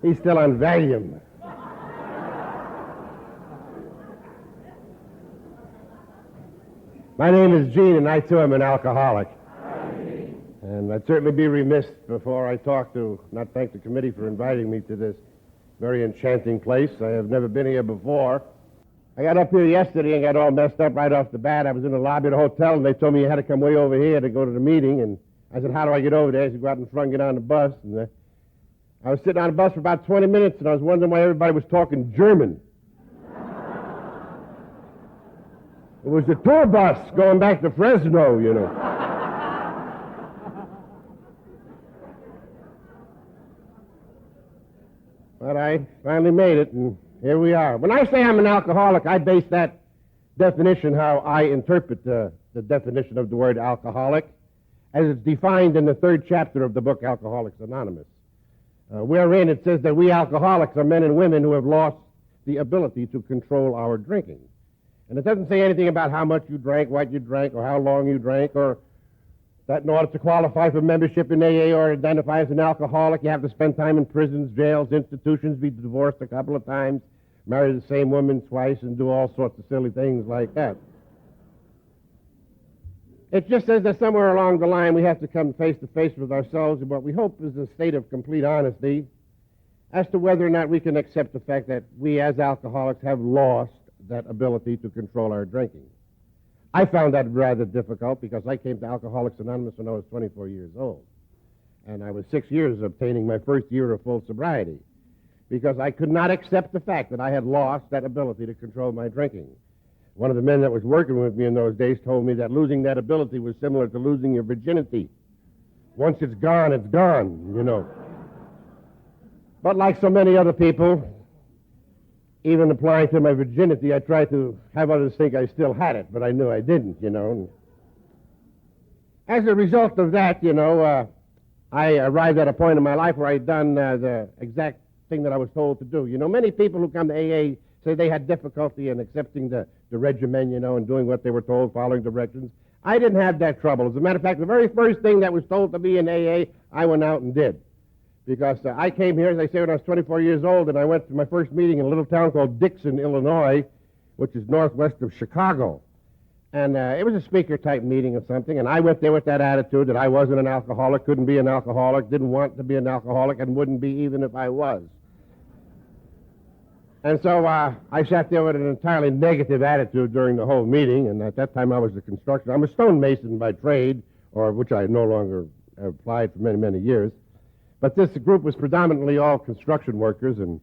He's still on Valium. My name is Gene, and I, too, am an alcoholic. And I'd certainly be remiss before I talk to not thank the committee for inviting me to this very enchanting place. I have never been here before. I got up here yesterday and got all messed up right off the bat. I was in the lobby of the hotel, and they told me you had to come way over here to go to the meeting. And I said, how do I get over there? They said, go out in front and get on the bus. And I was sitting on the bus for about 20 minutes, and I was wondering why everybody was talking German. It was the tour bus going back to Fresno, you know. But I finally made it, and here we are. When I say I'm an alcoholic, I base that definition how I interpret the definition of the word alcoholic, as it's defined in the 3rd chapter of the book Alcoholics Anonymous, wherein it says that we alcoholics are men and women who have lost the ability to control our drinking. And it doesn't say anything about how much you drank, what you drank, or how long you drank, or that in order to qualify for membership in AA or identify as an alcoholic, you have to spend time in prisons, jails, institutions, be divorced a couple of times, marry the same woman twice, and do all sorts of silly things like that. It just says that somewhere along the line we have to come face to face with ourselves in what we hope is a state of complete honesty as to whether or not we can accept the fact that we as alcoholics have lost that ability to control our drinking. I found that rather difficult because I came to Alcoholics Anonymous when I was 24 years old. And I was 6 years obtaining my first year of full sobriety because I could not accept the fact that I had lost that ability to control my drinking. One of the men that was working with me in those days told me that losing that ability was similar to losing your virginity. Once it's gone, you know. But like so many other people, even applying to my virginity, I tried to have others think I still had it, but I knew I didn't, you know. As a result of that, you know, I arrived at a point in my life where I'd done the exact thing that I was told to do. You know, many people who come to AA say they had difficulty in accepting the regimen, you know, and doing what they were told, following directions. I didn't have that trouble. As a matter of fact, the very first thing that was told to me in AA, I went out and did. Because I came here, as I say, when I was 24 years old, and I went to my first meeting in a little town called Dixon, Illinois, which is northwest of Chicago. And it was a speaker-type meeting or something, and I went there with that attitude that I wasn't an alcoholic, couldn't be an alcoholic, didn't want to be an alcoholic, and wouldn't be even if I was. And so I sat there with an entirely negative attitude during the whole meeting, and at that time I was a construction. I'm a stonemason by trade, or which I no longer have applied for many, many years. But this group was predominantly all construction workers, and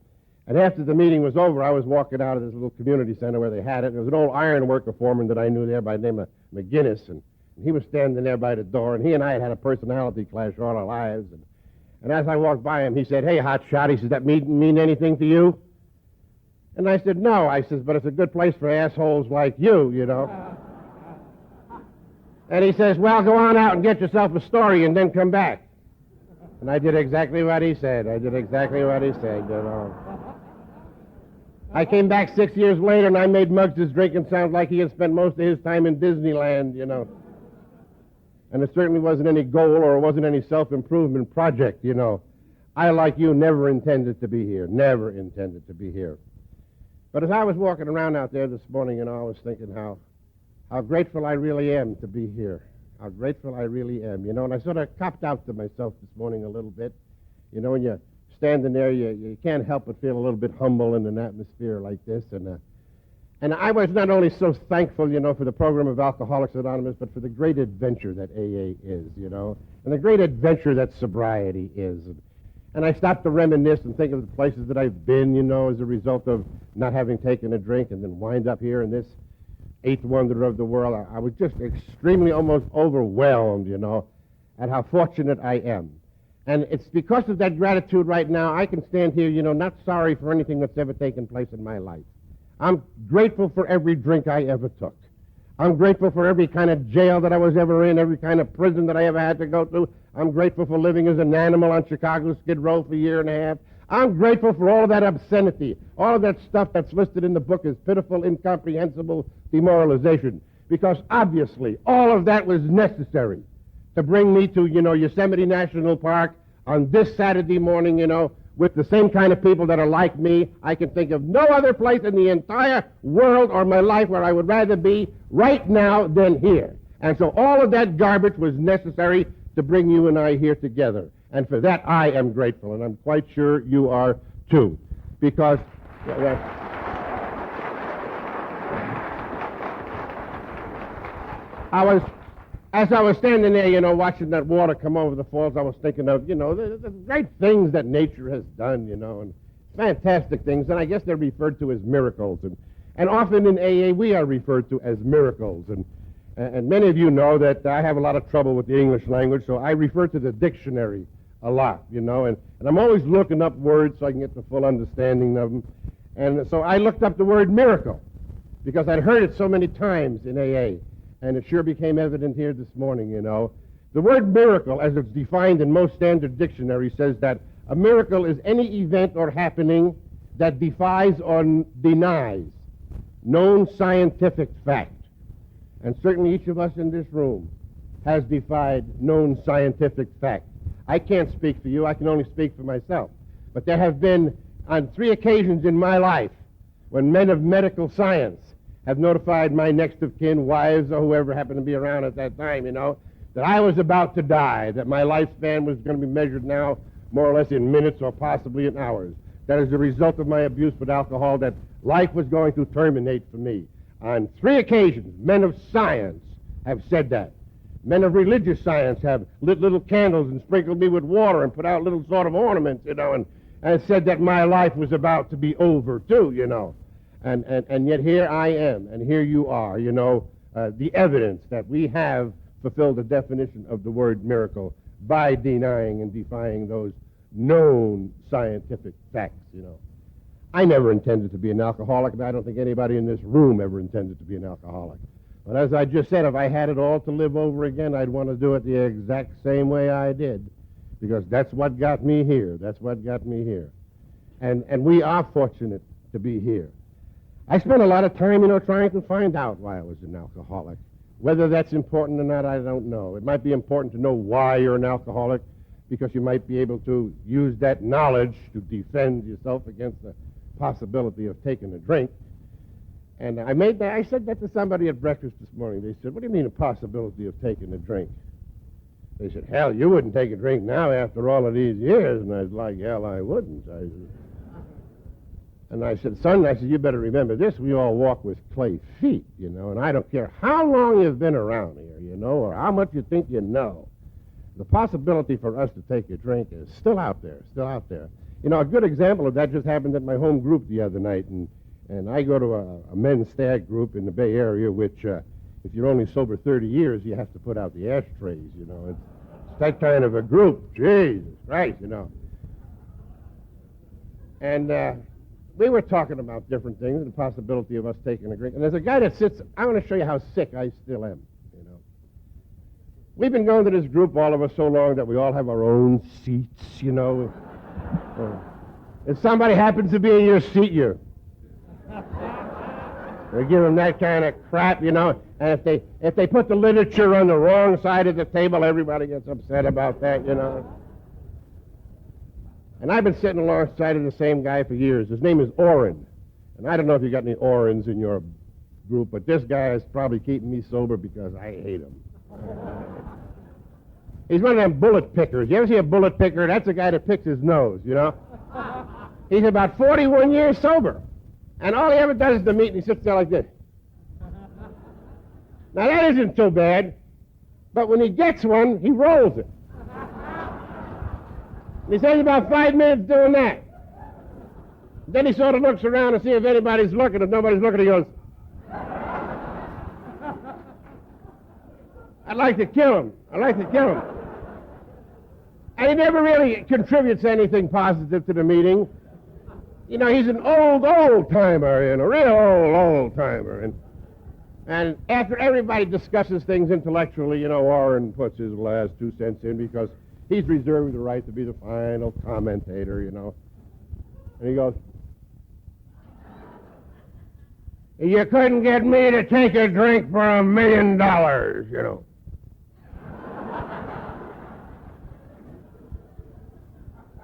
after the meeting was over, I was walking out of this little community center where they had it. There was an old iron worker foreman that I knew there by the name of McGinnis, and he was standing there by the door, and he and I had had a personality clash all our lives. And as I walked by him, he said, "Hey, hotshot," he said, "that mean anything to you?" And I said, "No," I says, "but it's a good place for assholes like you, you know." And he says, "Well, go on out and get yourself a story and then come back." And I did exactly what he said. You know. I came back 6 years later, and I made Muggs' drinking sound like he had spent most of his time in Disneyland, you know. And it certainly wasn't any goal or it wasn't any self-improvement project, you know. I, like you, never intended to be here. But as I was walking around out there this morning, you know, I was thinking how grateful I really am to be here. How grateful I really am, you know, and I sort of copped out to myself this morning a little bit. You know, when you're standing there, you can't help but feel a little bit humble in an atmosphere like this. And I was not only so thankful, you know, for the program of Alcoholics Anonymous, but for the great adventure that AA is, you know, and the great adventure that sobriety is. And I stopped to reminisce and think of the places that I've been, you know, as a result of not having taken a drink, and then wind up here in this eighth wonder of the world. I was just extremely, almost overwhelmed, you know, at how fortunate I am. And it's because of that gratitude right now I can stand here, you know, not sorry for anything that's ever taken place in my life. I'm grateful for every drink I ever took. I'm grateful for every kind of jail that I was ever in, every kind of prison that I ever had to go to. I'm grateful for living as an animal on Chicago's Skid Row for a year and a half. I'm grateful for all of that obscenity, all of that stuff that's listed in the book as pitiful, incomprehensible demoralization, because obviously all of that was necessary to bring me to, you know, Yosemite National Park on this Saturday morning, you know, with the same kind of people that are like me. I can think of no other place in the entire world or my life where I would rather be right now than here. And so all of that garbage was necessary to bring you and I here together. And for that, I am grateful, and I'm quite sure you are too. Because as I was standing there, watching that water come over the falls, I was thinking of, the great things that nature has done, and fantastic things, and I guess they're referred to as miracles. And often in AA, we are referred to as miracles. And many of you know that I have a lot of trouble with the English language, so I refer to the dictionary a lot, and I'm always looking up words so I can get the full understanding of them. And so I looked up the word miracle because I'd heard it so many times in AA, and it sure became evident here this morning, The word miracle, as it's defined in most standard dictionaries, says that a miracle is any event or happening that defies or denies known scientific fact. And certainly each of us in this room has defied known scientific fact. I can't speak for you, I can only speak for myself. But there have been, on 3 occasions in my life, when men of medical science have notified my next of kin, wives, or whoever happened to be around at that time, that I was about to die, that my lifespan was going to be measured now more or less in minutes or possibly in hours. That as a result of my abuse with alcohol, that life was going to terminate for me. On 3 occasions, men of science have said that. Men of religious science have lit little candles and sprinkled me with water and put out little sort of ornaments, and said that my life was about to be over, too, And yet here I am, and here you are, the evidence that we have fulfilled the definition of the word miracle by denying and defying those known scientific facts, I never intended to be an alcoholic, and I don't think anybody in this room ever intended to be an alcoholic. But as I just said, if I had it all to live over again, I'd want to do it the exact same way I did, because that's what got me here. That's what got me here. And we are fortunate to be here. I spent a lot of time, trying to find out why I was an alcoholic. Whether that's important or not, I don't know. It might be important to know why you're an alcoholic, because you might be able to use that knowledge to defend yourself against the possibility of taking a drink. And I said that to somebody at breakfast this morning. They said, "What do you mean a possibility of taking a drink?" They said, "Hell, you wouldn't take a drink now after all of these years." And I was like, "Hell, I wouldn't." And I said, "Son," you better remember this, we all walk with clay feet, and I don't care how long you've been around here, or how much you think you know. The possibility for us to take a drink is still out there, still out there. A good example of that just happened at my home group the other night, and I go to a men's stag group in the Bay Area, which, if you're only sober 30 years, you have to put out the ashtrays, It's that kind of a group, Jesus Christ, And we were talking about different things, and the possibility of us taking a drink. And there's a guy that sits, I want to show you how sick I still am, We've been going to this group, all of us, so long that we all have our own seats, If somebody happens to be in your seat, they give them that kind of crap, And if they put the literature on the wrong side of the table, everybody gets upset about that, And I've been sitting alongside of the same guy for years. His name is Orrin. And I don't know if you got any Orrins in your group, but this guy is probably keeping me sober because I hate him. He's one of them bullet pickers. You ever see a bullet picker? That's a guy that picks his nose, He's about 41 years sober. And all he ever does is to meet, and he sits there like this. Now, that isn't so bad, but when he gets one, he rolls it. And he spends about 5 minutes doing that. Then he sort of looks around to see if anybody's looking. If nobody's looking, he goes, "I'd like to kill him. I'd like to kill him." And he never really contributes anything positive to the meeting. He's an old timer, a real old timer. And after everybody discusses things intellectually, Orrin puts his last 2 cents in because he's reserved the right to be the final commentator, And he goes, "You couldn't get me to take a drink for $1 million,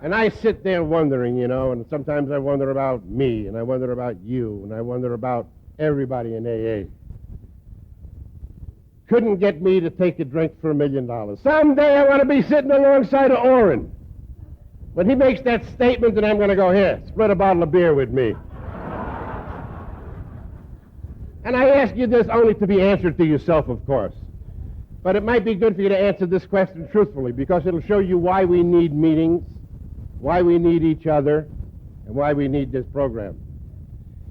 And I sit there wondering, and sometimes I wonder about me, and I wonder about you, and I wonder about everybody in AA. Couldn't get me to take a drink for $1 million. Someday I want to be sitting alongside of Orrin when he makes that statement, and I'm going to go, here, split a bottle of beer with me. And I ask you this only to be answered to yourself, of course. But it might be good for you to answer this question truthfully, because it'll show you why we need meetings, why we need each other, and why we need this program.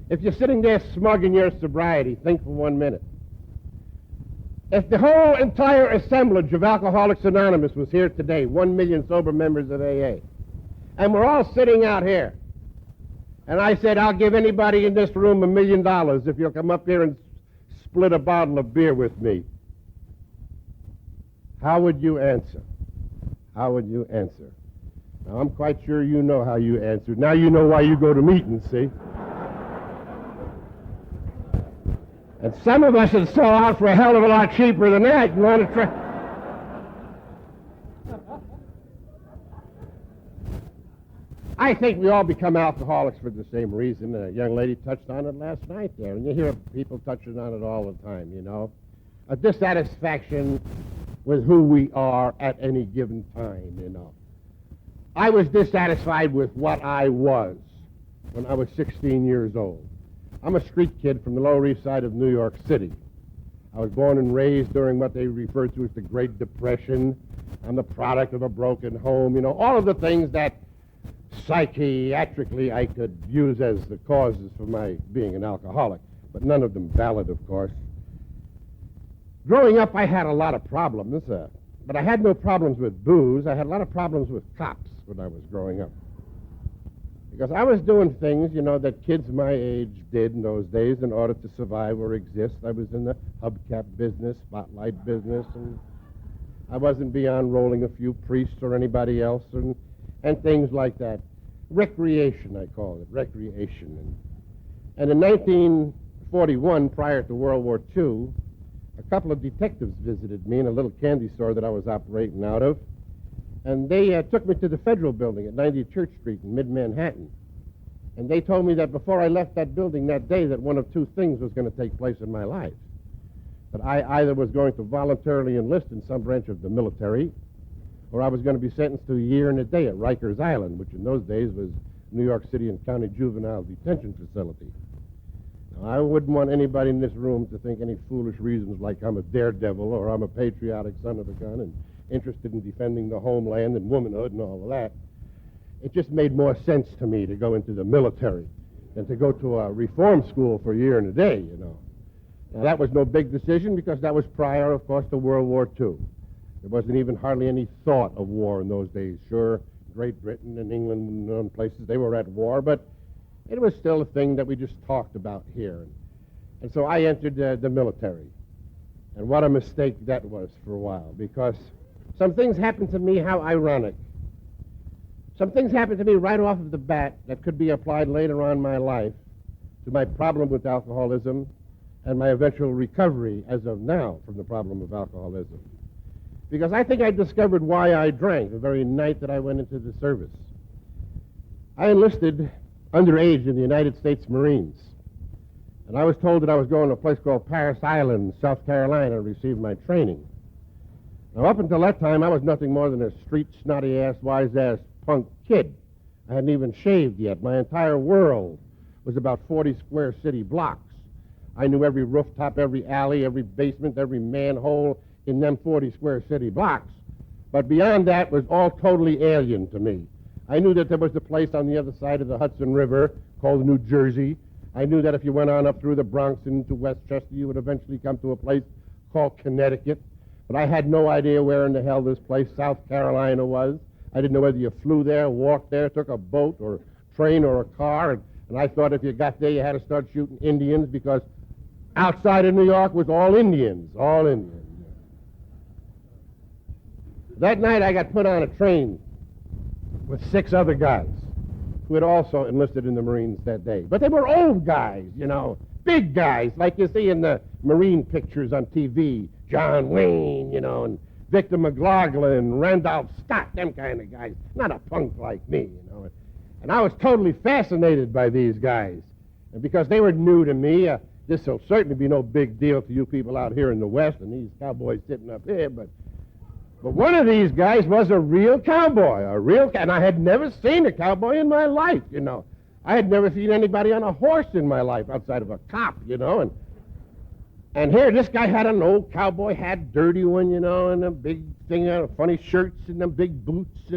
If you're sitting there smug in your sobriety, think for 1 minute. If the whole entire assemblage of Alcoholics Anonymous was here today, 1 million sober members of AA, and we're all sitting out here, and I said, I'll give anybody in this room $1 million if you'll come up here and split a bottle of beer with me, how would you answer? How would you answer? Now, I'm quite sure you know how you answered. Now you know why you go to meetings, see? And some of us would sell out for a hell of a lot cheaper than that. You want to try? I think we all become alcoholics for the same reason. A young lady touched on it last night there, and you hear people touching on it all the time, A dissatisfaction with who we are at any given time, I was dissatisfied with what I was when I was 16 years old. I'm a street kid from the Lower East Side of New York City. I was born and raised during what they refer to as the Great Depression. I'm the product of a broken home, all of the things that psychiatrically I could use as the causes for my being an alcoholic, but none of them valid, of course. Growing up, I had a lot of problems, but I had no problems with booze. I had a lot of problems with cops when I was growing up. Because I was doing things, that kids my age did in those days in order to survive or exist. I was in the hubcap business, spotlight business, and I wasn't beyond rolling a few priests or anybody else and things like that. Recreation, I call it, recreation. And in 1941, prior to World War II, a couple of detectives visited me in a little candy store that I was operating out of. And they took me to the Federal Building at 90 Church Street in mid-Manhattan. And they told me that before I left that building that day that one of two things was going to take place in my life. That I either was going to voluntarily enlist in some branch of the military, or I was going to be sentenced to a year and a day at Rikers Island, which in those days was New York City and County Juvenile Detention Facility. Now, I wouldn't want anybody in this room to think any foolish reasons like I'm a daredevil or I'm a patriotic son of a gun and interested in defending the homeland and womanhood and all of that. It just made more sense to me to go into the military than to go to a reform school for a year and a day, Now, that was no big decision because that was prior, of course, to World War II. There wasn't even hardly any thought of war in those days. Sure, Great Britain and England and other places, they were at war, but it was still a thing that we just talked about here. And so I entered the military. And what a mistake that was for a while, because some things happened to me, how ironic. Some things happened to me right off of the bat that could be applied later on in my life to my problem with alcoholism and my eventual recovery as of now from the problem of alcoholism. Because I think I discovered why I drank the very night that I went into the service. I enlisted underage in the United States Marines. And I was told that I was going to a place called Paris Island, South Carolina, to receive my training. Now, up until that time, I was nothing more than a street, snotty-ass, wise-ass punk kid. I hadn't even shaved yet. My entire world was about 40 square city blocks. I knew every rooftop, every alley, every basement, every manhole in them 40 square city blocks. But beyond that was all totally alien to me. I knew that there was a place on the other side of the Hudson River called New Jersey. I knew that if you went on up through the Bronx into Westchester, you would eventually come to a place called Connecticut. But I had no idea where in the hell this place, South Carolina, was. I didn't know whether you flew there, walked there, took a boat or train or a car. And I thought if you got there, you had to start shooting Indians because outside of New York was all Indians, all Indians. That night I got put on a train with 6 other guys who had also enlisted in the Marines that day. But they were old guys, big guys, like you see in the Marine pictures on TV. John Wayne, and Victor McLaughlin, Randolph Scott, them kind of guys. Not a punk like me, you know. And I was totally fascinated by these guys. And because they were new to me, this will certainly be no big deal to you people out here in the West and these cowboys sitting up here, but one of these guys was a real cowboy, and I had never seen a cowboy in my life, you know. I had never seen anybody on a horse in my life outside of a cop, you know. And here, this guy had an old cowboy hat, dirty one, you know, and a big thing, funny shirts and them big boots.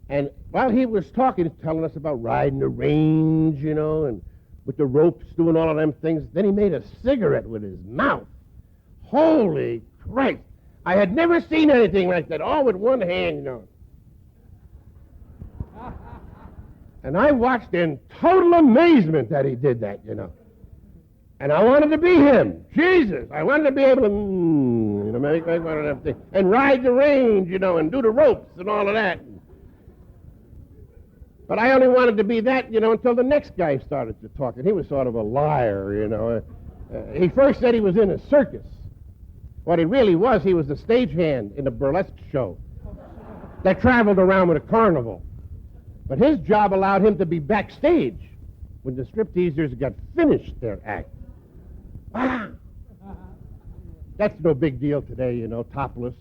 And while he was talking, telling us about riding the range, you know, and with the ropes, doing all of them things, then he made a cigarette with his mouth. Holy Christ. I had never seen anything like that, all with one hand, you know. And I watched in total amazement that he did that, you know. And I wanted to be him. Jesus. I wanted to be able to, you know, make one of them things. And ride the range, you know, and do the ropes and all of that. But I only wanted to be that, you know, until the next guy started to talk. And he was sort of a liar, you know. He first said he was in a circus. What he really was, he was a stagehand in a burlesque show that traveled around with a carnival. But his job allowed him to be backstage when the stripteasers got finished their act. Wow! That's no big deal today, you know, topless.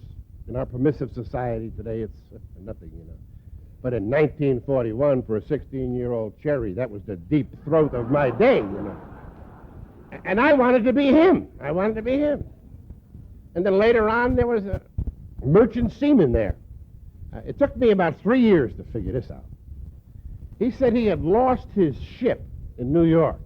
In our permissive society today, it's nothing, you know. But in 1941, for a 16-year-old cherry, that was the deep throat of my day, you know. And I wanted to be him. I wanted to be him. And then later on, there was a merchant seaman there. It took me about 3 years to figure this out. He said he had lost his ship in New York.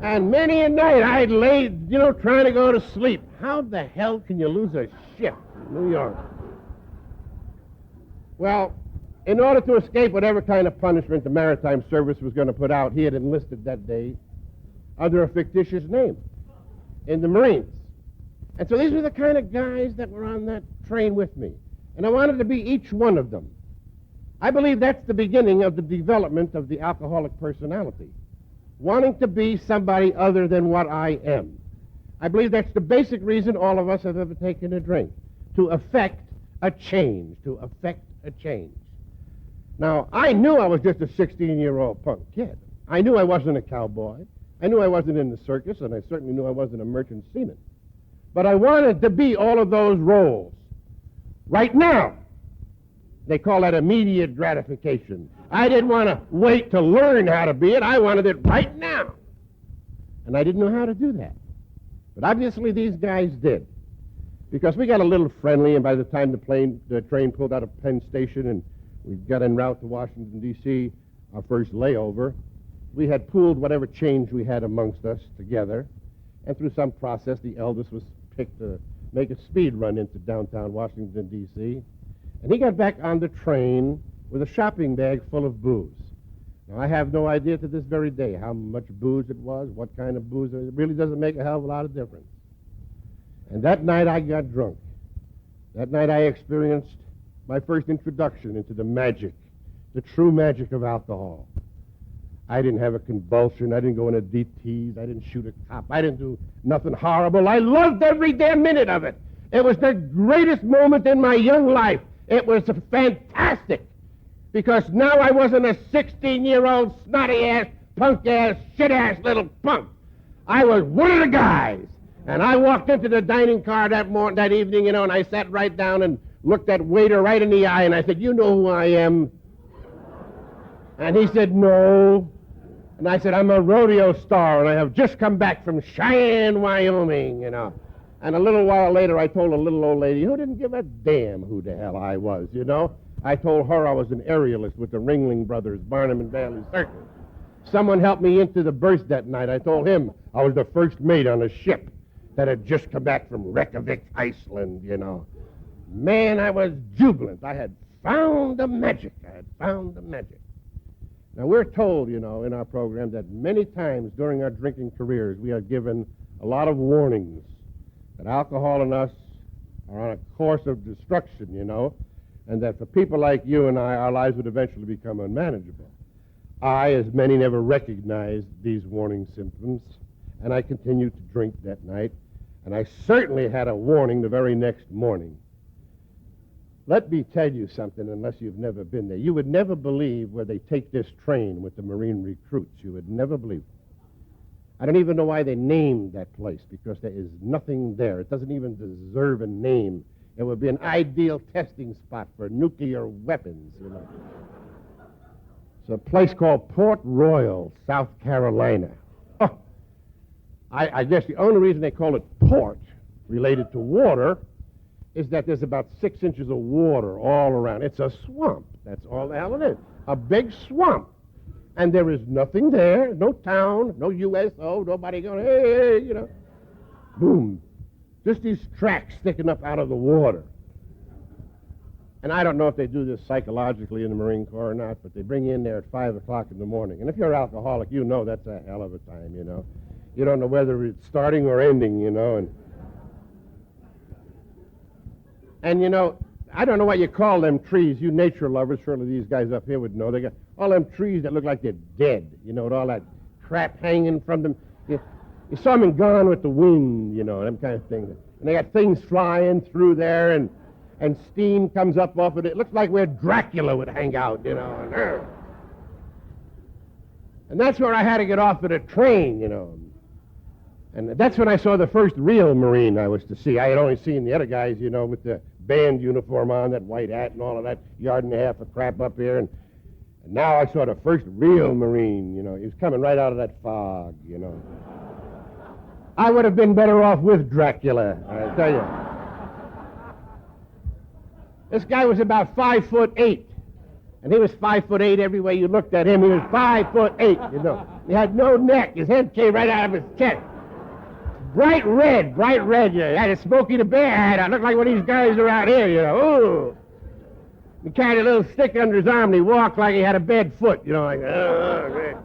And many a night I'd laid, you know, trying to go to sleep. How the hell can you lose a ship in New York? Well, in order to escape whatever kind of punishment the Maritime Service was going to put out, he had enlisted that day under a fictitious name in the Marines. And so these were the kind of guys that were on that train with me. And I wanted to be each one of them. I believe that's the beginning of the development of the alcoholic personality. Wanting to be somebody other than what I am. I believe that's the basic reason all of us have ever taken a drink. To effect a change. To effect a change. Now, I knew I was just a 16-year-old punk kid. I knew I wasn't a cowboy. I knew I wasn't in the circus, and I certainly knew I wasn't a merchant seaman. But I wanted to be all of those roles. Right now. They call that immediate gratification. I didn't want to wait to learn how to be it. I wanted it right now. And I didn't know how to do that. But obviously these guys did. Because we got a little friendly, and by the time the train pulled out of Penn Station and we got en route to Washington, D.C., our first layover, we had pooled whatever change we had amongst us together. And through some process, the eldest was picked to make a speed run into downtown Washington, D.C., and he got back on the train with a shopping bag full of booze. Now, I have no idea to this very day how much booze it was, what kind of booze. It really doesn't make a hell of a lot of difference. And that night I got drunk. That night I experienced my first introduction into the magic, the true magic of alcohol. I didn't have a convulsion. I didn't go in a deep tease. I didn't shoot a cop. I didn't do nothing horrible. I loved every damn minute of it. It was the greatest moment in my young life. It was fantastic, because now I wasn't a 16-year-old snotty-ass, punk-ass, shit-ass little punk. I was one of the guys, and I walked into the dining car that evening, you know, and I sat right down and looked that waiter right in the eye, and I said, "You know who I am?" And he said, "No." And I said, "I'm a rodeo star, and I have just come back from Cheyenne, Wyoming, you know." And a little while later, I told a little old lady who didn't give a damn who the hell I was, you know. I told her I was an aerialist with the Ringling Brothers, Barnum and Bailey Circus. Someone helped me into the berth that night. I told him I was the first mate on a ship that had just come back from Reykjavik, Iceland, you know. Man, I was jubilant. I had found the magic. I had found the magic. Now, we're told, you know, in our program that many times during our drinking careers, we are given a lot of warnings that alcohol and us are on a course of destruction, you know, and that for people like you and I, our lives would eventually become unmanageable. I, as many, never recognized these warning symptoms, and I continued to drink that night. And I certainly had a warning the very next morning. Let me tell you something, unless you've never been there. You would never believe where they take this train with the Marine recruits. You would never believe it. I don't even know why they named that place, because there is nothing there. It doesn't even deserve a name. It would be an ideal testing spot for nuclear weapons, you know. It's a place called Port Royal, South Carolina. Oh, I guess the only reason they call it port, related to water, is that there's about 6 inches of water all around. It's a swamp. That's all the hell it is. A big swamp. And there is nothing there, no town, no USO, nobody going, hey, you know. Boom. Just these tracks sticking up out of the water. And I don't know if they do this psychologically in the Marine Corps or not, but they bring you in there at 5 o'clock in the morning. And if you're alcoholic, you know that's a hell of a time, you know. You don't know whether it's starting or ending, you know. And you know, I don't know what you call them trees. You nature lovers, surely these guys up here would know. They got all them trees that look like they're dead, you know, with all that crap hanging from them. You saw them in Gone with the Wind, you know, them kind of things. And they got things flying through there, and steam comes up off of it. It looks like where Dracula would hang out, you know. And that's where I had to get off at a train, you know. And that's when I saw the first real Marine I was to see. I had only seen the other guys, you know, with the band uniform on, that white hat and all of that yard and a half of crap up here. And now I saw the first real Marine, you know. He was coming right out of that fog, you know. I would have been better off with Dracula, I tell you. This guy was about 5'8", and he was 5'8" every way you looked at him. He was 5'8", you know. He had no neck. His head came right out of his chest. Bright red, you know. He had a Smokey the Bear hat. I looked like one of these guys around here, you know. Ooh. He carried a little stick under his arm, and he walked like he had a bad foot, you know, like, oh.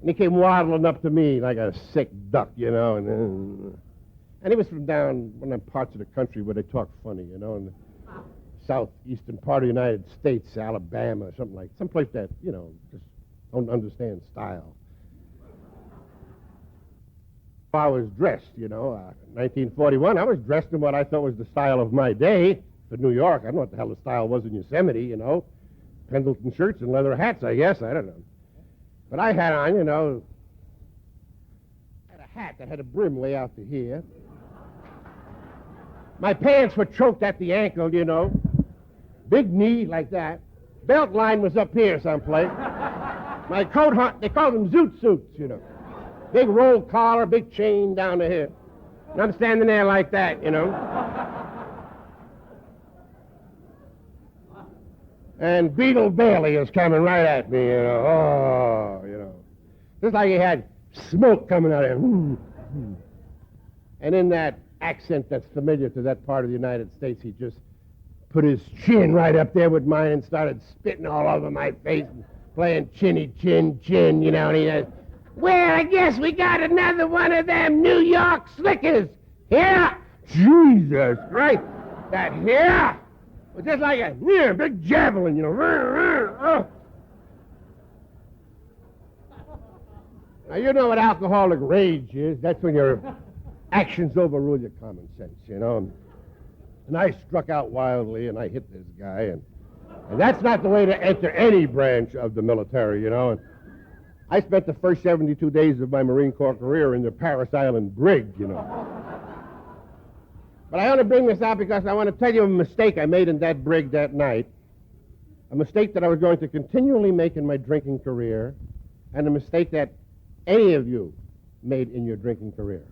And he came waddling up to me like a sick duck, you know. And he was from down one of them parts of the country where they talk funny, you know, in the southeastern part of the United States, Alabama, someplace that, you know, just don't understand style. I was dressed, you know, 1941, I was dressed in what I thought was the style of my day for New York. I don't know what the hell the style was in Yosemite, you know. Pendleton shirts and leather hats, I guess, I don't know. But I had on, you know, a hat that had a brim way out to here. My pants were choked at the ankle, you know. Big knee like that. Belt line was up here someplace. My coat, they called them zoot suits, you know. Big roll collar, big chain down to here. And I'm standing there like that, you know. And Beetle Bailey is coming right at me, you know. Oh, you know. Just like he had smoke coming out of him. And in that accent that's familiar to that part of the United States, he just put his chin right up there with mine and started spitting all over my face and playing chinny chin chin, you know. And he said, well, I guess we got another one of them New York slickers. Here. Jesus Christ. That here was just like a big javelin, you know. Oh. Now, you know what alcoholic rage is. That's when your actions overrule your common sense, you know. And I struck out wildly, and I hit this guy. And that's not the way to enter any branch of the military, you know. And I spent the first 72 days of my Marine Corps career in the Paris Island brig, you know. But I only bring this out because I want to tell you a mistake I made in that brig that night, a mistake that I was going to continually make in my drinking career, and a mistake that any of you made in your drinking career.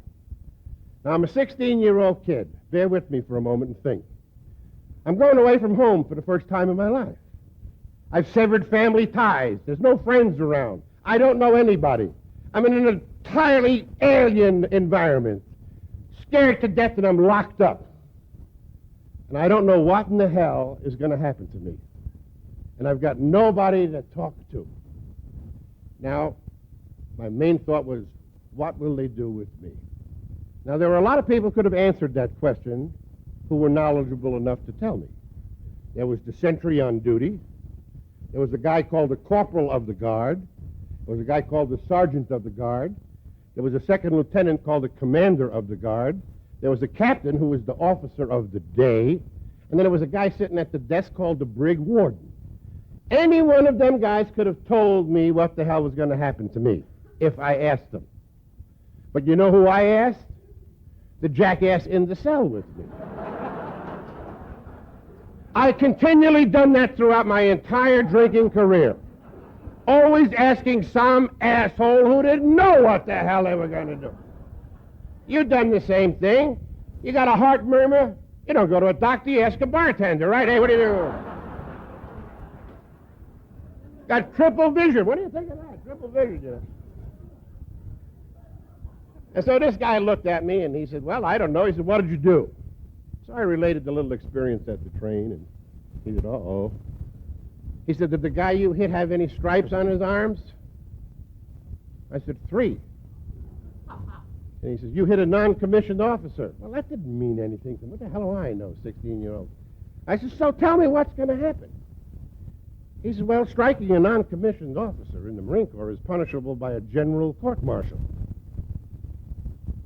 Now, I'm a 16-year-old kid. Bear with me for a moment and think. I'm going away from home for the first time in my life. I've severed family ties. There's no friends around. I don't know anybody. I'm in an entirely alien environment. Scared to death and I'm locked up. And I don't know what in the hell is going to happen to me. And I've got nobody to talk to. Now, my main thought was, what will they do with me? Now, there were a lot of people who could have answered that question who were knowledgeable enough to tell me. There was the sentry on duty. There was a guy called the corporal of the guard. There was a guy called the sergeant of the guard. There was a second lieutenant called the commander of the guard. There was a captain who was the officer of the day, and then there was a guy sitting at the desk called the brig warden. Any one of them guys could have told me what the hell was going to happen to me if I asked them. But you know who I asked? The jackass in the cell with me. I continually done that throughout my entire drinking career. Always asking some asshole who didn't know what the hell they were going to do. You done the same thing. You got a heart murmur, you don't go to a doctor, you ask a bartender, right? Hey, what do you do? Got triple vision. What do you think of that? Triple vision, you know. And so this guy looked at me and he said, well, I don't know. He said, what did you do? So I related the little experience at the train, and he said, uh-oh. He said, did the guy you hit have any stripes on his arms? I said, 3. And he says, you hit a non-commissioned officer. Well, that didn't mean anything to me. What the hell do I know, 16-year-old? I said, so tell me what's going to happen. He said, well, striking a non-commissioned officer in the Marine Corps is punishable by a general court-martial.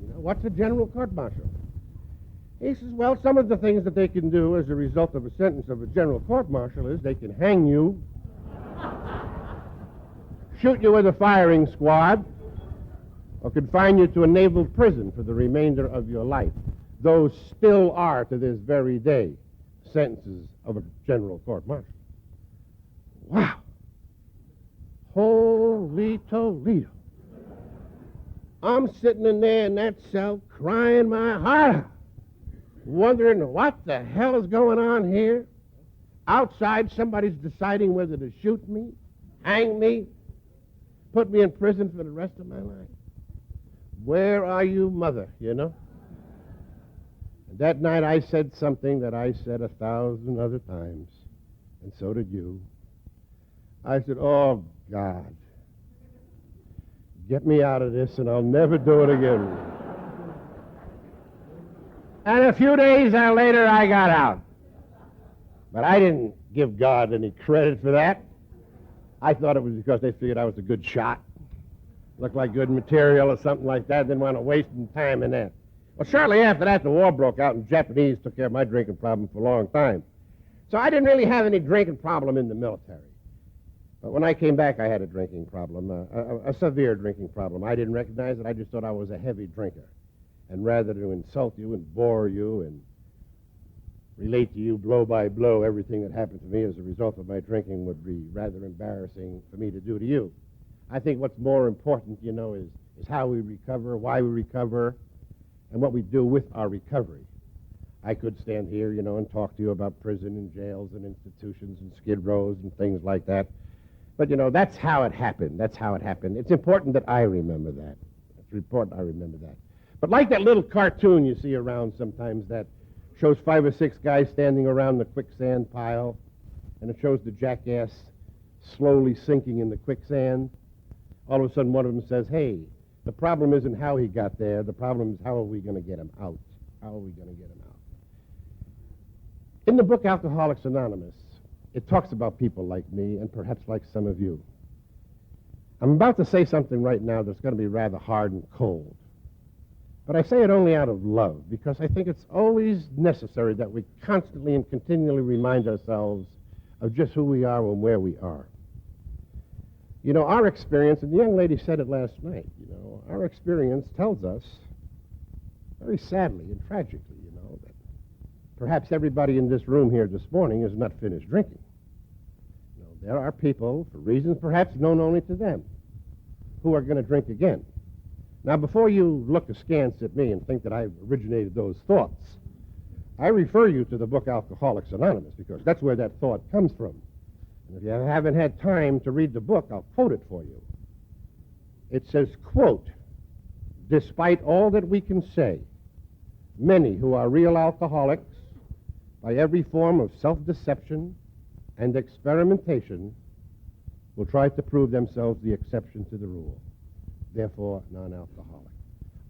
You know, what's a general court-martial? He says, well, some of the things that they can do as a result of a sentence of a general court-martial is they can hang you, shoot you with a firing squad, or confine you to a naval prison for the remainder of your life. Those still are, to this very day, sentences of a general court-martial. Wow. Holy Toledo. I'm sitting in there in that cell crying my heart out, wondering what the hell is going on here. Outside, somebody's deciding whether to shoot me, hang me, put me in prison for the rest of my life. Where are you, mother, you know? And that night I said something that I said 1,000 other times, and so did you. I said, oh, God, get me out of this and I'll never do it again. And a few days later, I got out. But I didn't give God any credit for that. I thought it was because they figured I was a good shot. Looked like good material or something like that. Didn't want to waste time in that. Well, shortly after that, the war broke out, and the Japanese took care of my drinking problem for a long time. So I didn't really have any drinking problem in the military. But when I came back, I had a drinking problem, a severe drinking problem. I didn't recognize it. I just thought I was a heavy drinker. And rather than insult you and bore you and relate to you blow by blow everything that happened to me as a result of my drinking would be rather embarrassing for me to do to you. I think what's more important, you know, is how we recover, why we recover, and what we do with our recovery. I could stand here, you know, and talk to you about prison and jails and institutions and skid rows and things like that. But, you know, that's how it happened. That's how it happened. It's important that I remember that. It's important I remember that. But like that little cartoon you see around sometimes that shows 5 or 6 guys standing around the quicksand pile, and it shows the jackass slowly sinking in the quicksand. All of a sudden one of them says, hey, the problem isn't how he got there. The problem is how are we going to get him out? How are we going to get him out? In the book Alcoholics Anonymous, it talks about people like me and perhaps like some of you. I'm about to say something right now that's going to be rather hard and cold. But I say it only out of love, because I think it's always necessary that we constantly and continually remind ourselves of just who we are and where we are. You know, our experience, and the young lady said it last night, you know, our experience tells us, very sadly and tragically, you know, that perhaps everybody in this room here this morning is not finished drinking. You know, there are people, for reasons perhaps known only to them, who are going to drink again. Now, before you look askance at me and think that I've originated those thoughts, I refer you to the book Alcoholics Anonymous, because that's where that thought comes from. And if you haven't had time to read the book, I'll quote it for you. It says, quote, despite all that we can say, many who are real alcoholics, by every form of self-deception and experimentation, will try to prove themselves the exception to the rule. Therefore, non-alcoholic.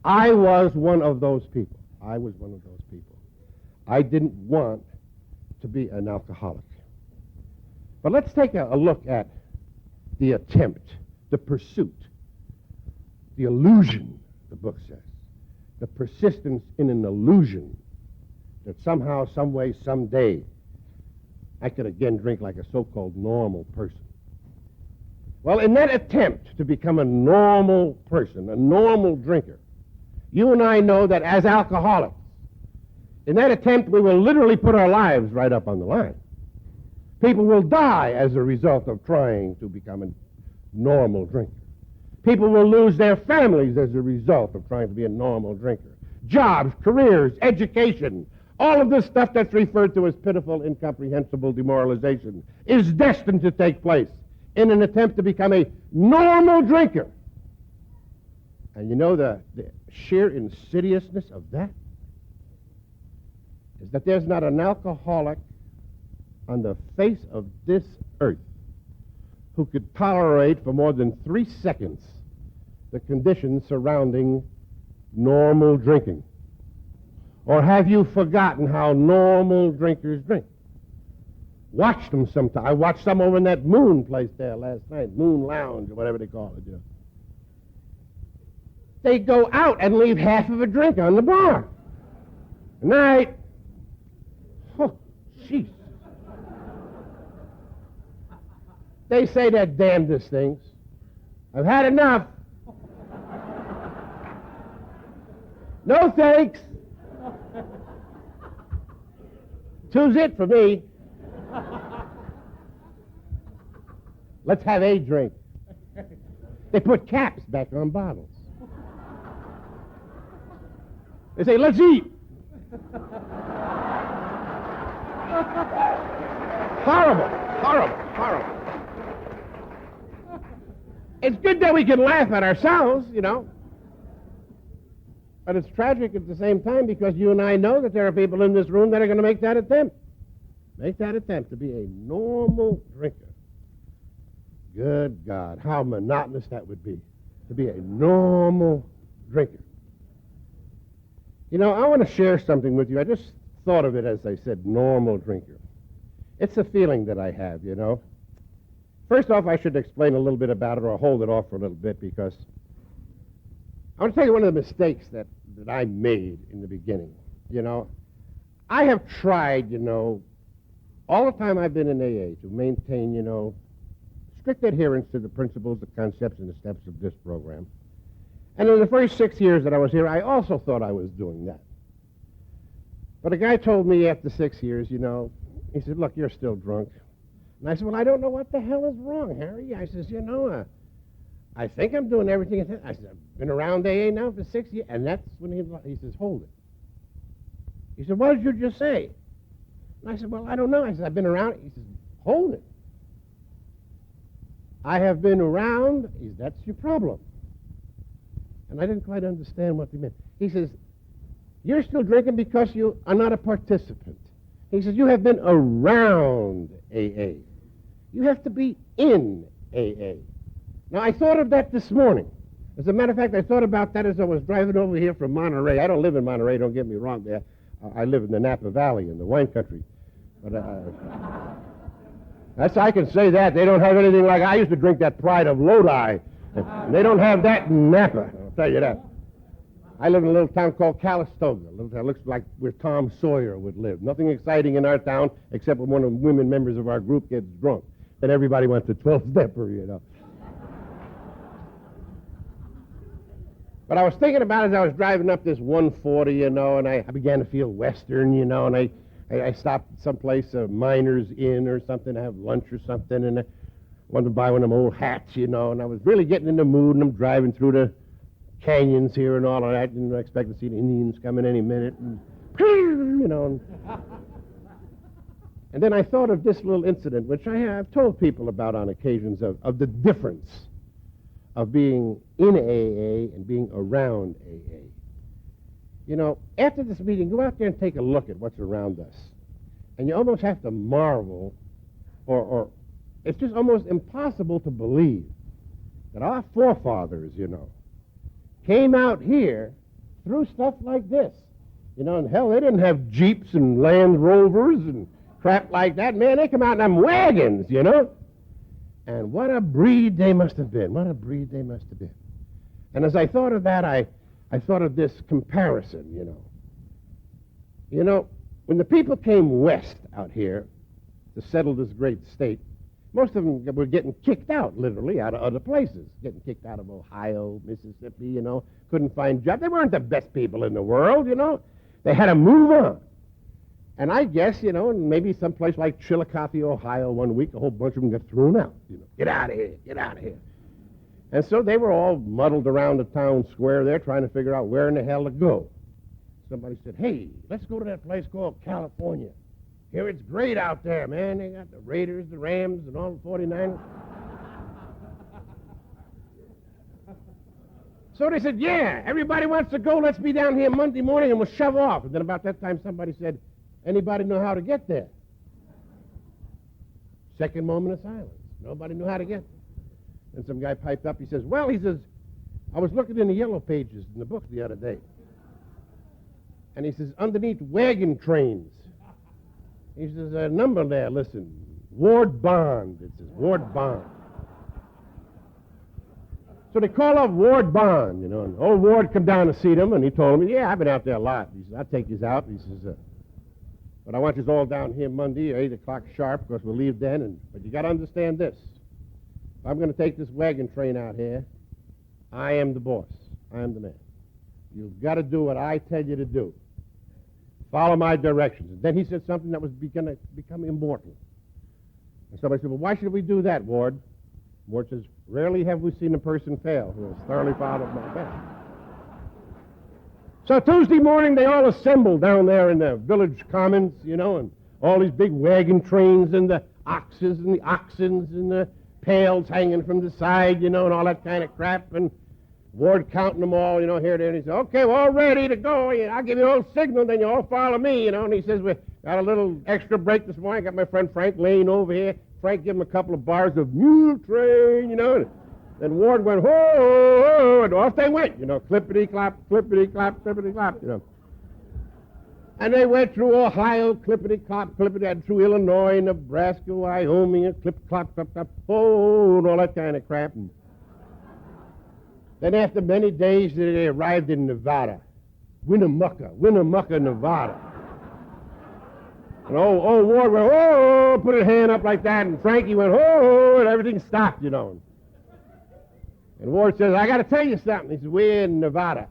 I was one of those people. I was one of those people. I didn't want to be an alcoholic. But let's take a look at the attempt, the pursuit, the illusion, the book says, the persistence in an illusion that somehow, some way, someday, I could again drink like a so-called normal person. Well, in that attempt to become a normal person, a normal drinker, you and I know that as alcoholics, in that attempt, we will literally put our lives right up on the line. People will die as a result of trying to become a normal drinker. People will lose their families as a result of trying to be a normal drinker. Jobs, careers, education, all of this stuff that's referred to as pitiful, incomprehensible demoralization is destined to take place in an attempt to become a normal drinker. And you know the sheer insidiousness of that is that there's not an alcoholic on the face of this earth who could tolerate for more than 3 seconds the conditions surrounding normal drinking. Or have you forgotten how normal drinkers drink? Watch them sometime. I watched some over in that Moon place there last night, Moon Lounge or whatever they call it. You know. They go out and leave half of a drink on the bar. Good night. Oh, jeez. They say they're damnedest things. I've had enough. No thanks. Two's it for me. Let's have a drink. They put caps back on bottles. They say, let's eat. Horrible, horrible, horrible. It's good that we can laugh at ourselves, you know. But it's tragic at the same time because you and I know that there are people in this room that are going to make that attempt. Make that attempt to be a normal drinker. Good God, how monotonous that would be, to be a normal drinker. You know, I want to share something with you. I just thought of it as I said, normal drinker. It's a feeling that I have, you know. First off, I should explain a little bit about it, or I'll hold it off for a little bit, because I want to tell you one of the mistakes that I made in the beginning. You know, I have tried, you know, all the time I've been in AA to maintain, you know, strict adherence to the principles, the concepts, and the steps of this program. And in the first 6 years that I was here, I also thought I was doing that. But a guy told me after 6 years, you know, he said, look, you're still drunk. And I said, well, I don't know what the hell is wrong, Harry. I says, you know, I think I'm doing everything. I said, I've been around AA now for 6 years. And that's when he says, hold it. He said, what did you just say? And I said, well, I don't know. I said, I've been around. He says, hold it. I have been around. He said, that's your problem. And I didn't quite understand what he meant. He says, you're still drinking because you are not a participant. He says, you have been around AA. You have to be in AA. Now, I thought of that this morning. As a matter of fact, I thought about that as I was driving over here from Monterey. I don't live in Monterey, don't get me wrong there. I live in the Napa Valley in the wine country. But I can say that. They don't have anything like, I used to drink that Pride of Lodi. And they don't have that in Napa, I'll tell you that. I live in a little town called Calistoga. A little town looks like where Tom Sawyer would live. Nothing exciting in our town except when one of the women members of our group gets drunk. Then everybody wants to 12-stepper, you know. But I was thinking about it as I was driving up this 140, you know, and I began to feel Western, you know, and I stopped someplace, a Miners Inn or something, to have lunch or something, and I wanted to buy one of them old hats, you know, and I was really getting in the mood, and I'm driving through the canyons here and all of that, and I expect to see the Indians coming any minute, and, you know. And then I thought of this little incident, which I have told people about on occasions, of the difference of being in AA and being around AA. You know, after this meeting, go out there and take a look at what's around us. And you almost have to marvel, or it's just almost impossible to believe that our forefathers, you know, came out here through stuff like this. You know, and hell, they didn't have Jeeps and Land Rovers and crap like that. Man, they come out in them wagons, you know. And what a breed they must have been. What a breed they must have been. And as I thought of that, I I thought of this comparison, you know. You know, when the people came west out here to settle this great state, most of them were getting kicked out, literally, out of other places. Getting kicked out of Ohio, Mississippi, you know, couldn't find jobs. They weren't the best people in the world, you know. They had to move on. And I guess, you know, maybe someplace like Chillicothe, Ohio, one week, a whole bunch of them got thrown out. You know, get out of here, get out of here. And so they were all muddled around the town square there trying to figure out where in the hell to go. Somebody said, hey, let's go to that place called California. Here it's great out there, man. They got the Raiders, the Rams, and all the 49ers. So they said, yeah, everybody wants to go. Let's be down here Monday morning and we'll shove off. And then about that time somebody said, anybody know how to get there? Second moment of silence. Nobody knew how to get there. And some guy piped up. He says, well, he says, I was looking in the yellow pages in the book the other day. And he says, underneath wagon trains. He says, a number there, listen, Ward Bond. It says, Ward Bond. So they call up Ward Bond, you know, and old Ward come down to see them, and he told him, yeah, I've been out there a lot. He says, I'll take you out. He says, but I want you all down here Monday, 8 o'clock sharp, because we'll leave then, but you got to understand this. If I'm going to take this wagon train out here, I am the boss. I am the man. You've got to do what I tell you to do. Follow my directions. And then he said something that was going to become immortal. And somebody said, well, why should we do that, Ward? Ward says, rarely have we seen a person fail who has thoroughly followed my best. So Tuesday morning, they all assembled down there in the village commons, you know, and all these big wagon trains and the oxes and the oxens and the pails hanging from the side, you know, and all that kind of crap. And Ward counting them all, you know, here, there, and he said, okay, we're all ready to go. I'll give you a little signal, then you all follow me, you know. And he says, we got a little extra break this morning. I got my friend Frank laying over here. Frank gave him a couple of bars of Mule Train, you know. And Ward went, whoa, and off they went, you know, clippity-clop, clippity-clop, clippity-clop, you know. And they went through Ohio, clippity-clop, clippity, and through Illinois, Nebraska, Wyoming, and clip-clop, clip-clop, oh, and all that kind of crap. And then after many days, they arrived in Nevada, Winnemucca, Nevada. And old Ward went, oh, put his hand up like that, and Frankie went, oh, and everything stopped, you know. And Ward says, I got to tell you something. He says, we're in Nevada.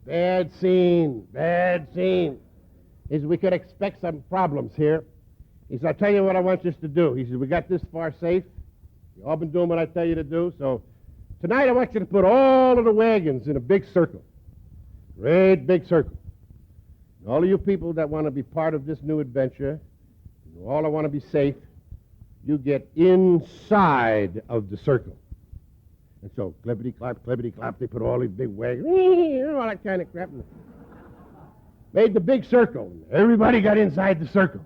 Bad scene, bad scene. He says, we could expect some problems here. He says, I'll tell you what I want you to do. He says, we got this far safe. You've all been doing what I tell you to do, so tonight I want you to put all of the wagons in a big circle. Great big circle. And all of you people that want to be part of this new adventure, all that want to be safe, you get inside of the circle. And so, clippity-clop, they put all these big wagons, all that kind of crap. And made the big circle. Everybody got inside the circle.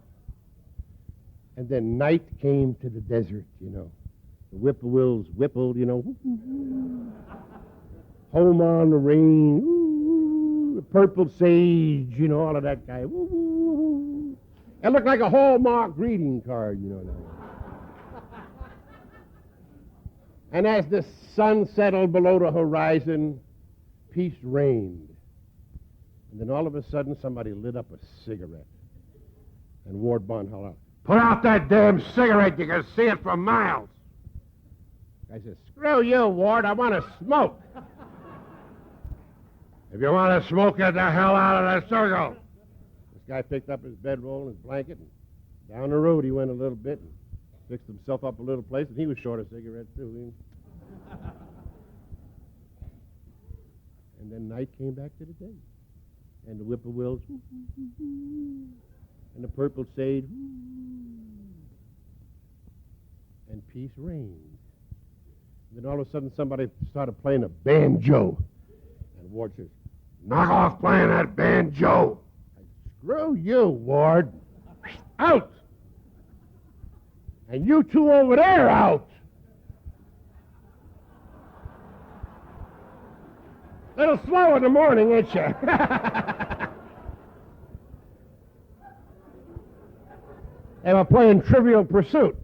And then night came to the desert, you know. The whippoorwills whippled, you know. Home on the range, the purple sage, you know, all of that guy. It looked like a Hallmark greeting card, you know. And as the sun settled below the horizon, peace reigned. And then all of a sudden, somebody lit up a cigarette. And Ward Bond held out, put out that damn cigarette, you can see it for miles. I said, screw you, Ward, I want to smoke. If you want to smoke, get the hell out of that circle. This guy picked up his bedroll and his blanket, and down the road he went a little bit and fixed himself up a little place, and he was short of cigarettes, too. And then night came back to the day. And the whippoorwills, and the purple sage, and peace reigned. And then all of a sudden somebody started playing a banjo. And Ward says, knock off playing that banjo. I said, screw you, Ward. Out. And you two over there, out. Little slow in the morning, ain't you? They were playing Trivial Pursuit.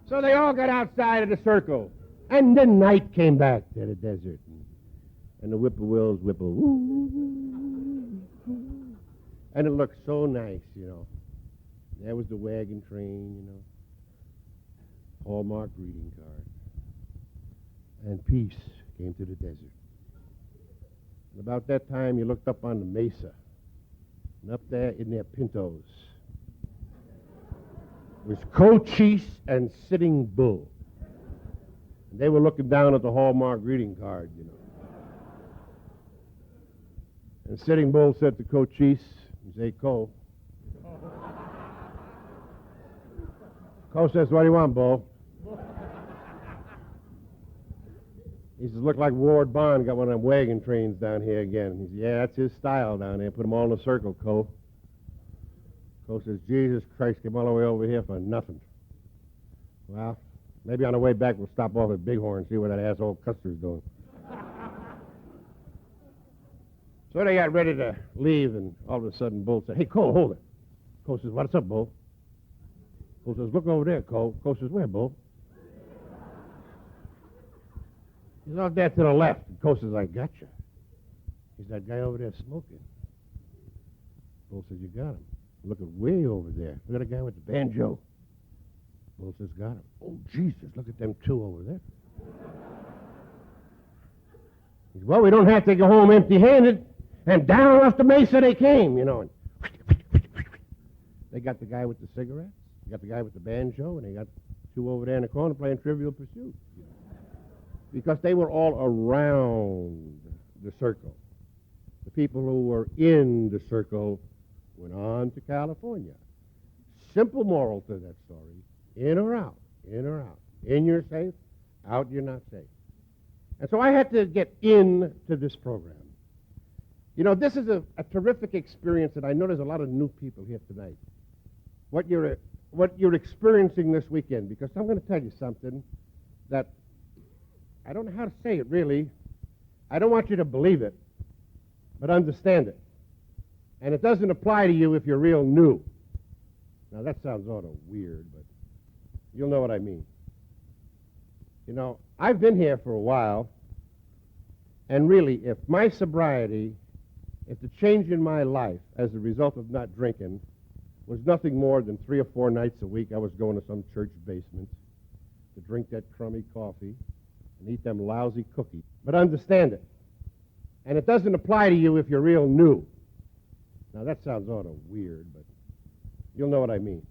So they all got outside of the circle. And then night came back to the desert. And the whippoorwills whipple. And it looked so nice, you know. There was the wagon train, you know. Hallmark greeting card. And peace came to the desert. And about that time, you looked up on the mesa. And up there in their pintos was Cochise and Sitting Bull. And they were looking down at the Hallmark greeting card, you know. And Sitting Bull said to Cochise, he said, Co. Co says, what do you want, Bull? He says, look like Ward Bond got one of them wagon trains down here again. He says, yeah, that's his style down there. Put them all in a circle, Co. Co says, Jesus Christ, came all the way over here for nothing. Well, maybe on the way back we'll stop off at Bighorn and see what that asshole Custer's doing. So they got ready to leave, and all of a sudden Bull said, hey, Co, hold it. Co says, what's up, Bull? Bull says, look over there, Co. Co says, where, Bull? He's out there to the left. And Co says, I got you. He's that guy over there smoking. Bull says, you got him. Look at way over there. Look at the guy with the banjo. Bull says, got him. Oh, Jesus, look at them two over there. He says, well, we don't have to go home empty-handed. And down off the mesa they came, you know. And they got the guy with the cigarettes, they got the guy with the banjo, and they got two over there in the corner playing Trivial Pursuit. Because they were all around the circle. The people who were in the circle went on to California. Simple moral to that story. In or out, in or out. In you're safe, out you're not safe. And so I had to get into this program. You know, this is a terrific experience, and I know there's a lot of new people here tonight. What you're experiencing this weekend, because I'm going to tell you something that I don't know how to say it, really. I don't want you to believe it, but understand it. And it doesn't apply to you if you're real new. Now, that sounds sort of weird, but you'll know what I mean. You know, I've been here for a while, and really, if my sobriety, if the change in my life as a result of not drinking was nothing more than 3 or 4 nights a week I was going to some church basement to drink that crummy coffee and eat them lousy cookies. But understand it. And it doesn't apply to you if you're real new. Now, that sounds sort of weird, but you'll know what I mean.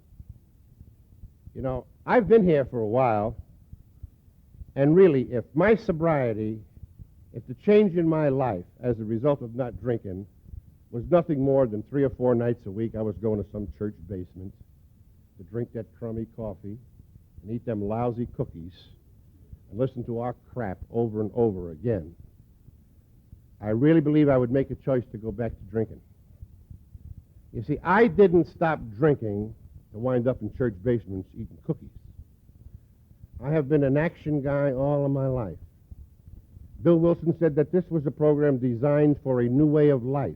You know, I've been here for a while, and really, if my sobriety, if the change in my life as a result of not drinking was nothing more than 3 or 4 nights a week I was going to some church basement to drink that crummy coffee and eat them lousy cookies and listen to our crap over and over again, I really believe I would make a choice to go back to drinking. You see, I didn't stop drinking to wind up in church basements eating cookies. I have been an action guy all of my life. Bill Wilson said that this was a program designed for a new way of life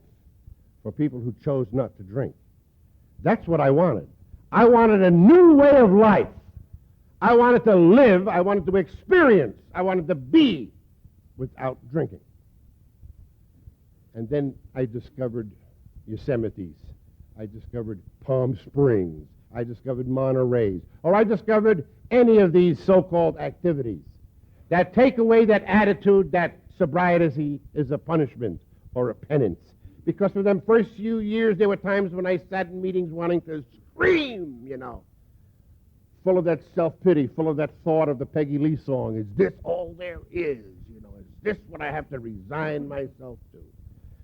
for people who chose not to drink. That's what I wanted. I wanted a new way of life. I wanted to live, I wanted to experience, I wanted to be without drinking. And then I discovered Yosemite's. I discovered Palm Springs. I discovered Monterey's. Or I discovered any of these so-called activities that take away that attitude that sobriety is a punishment or a penance. Because for them first few years, there were times when I sat in meetings wanting to scream, you know, full of that self-pity, full of that thought of the Peggy Lee song, is this all there is? You know, is this what I have to resign myself to?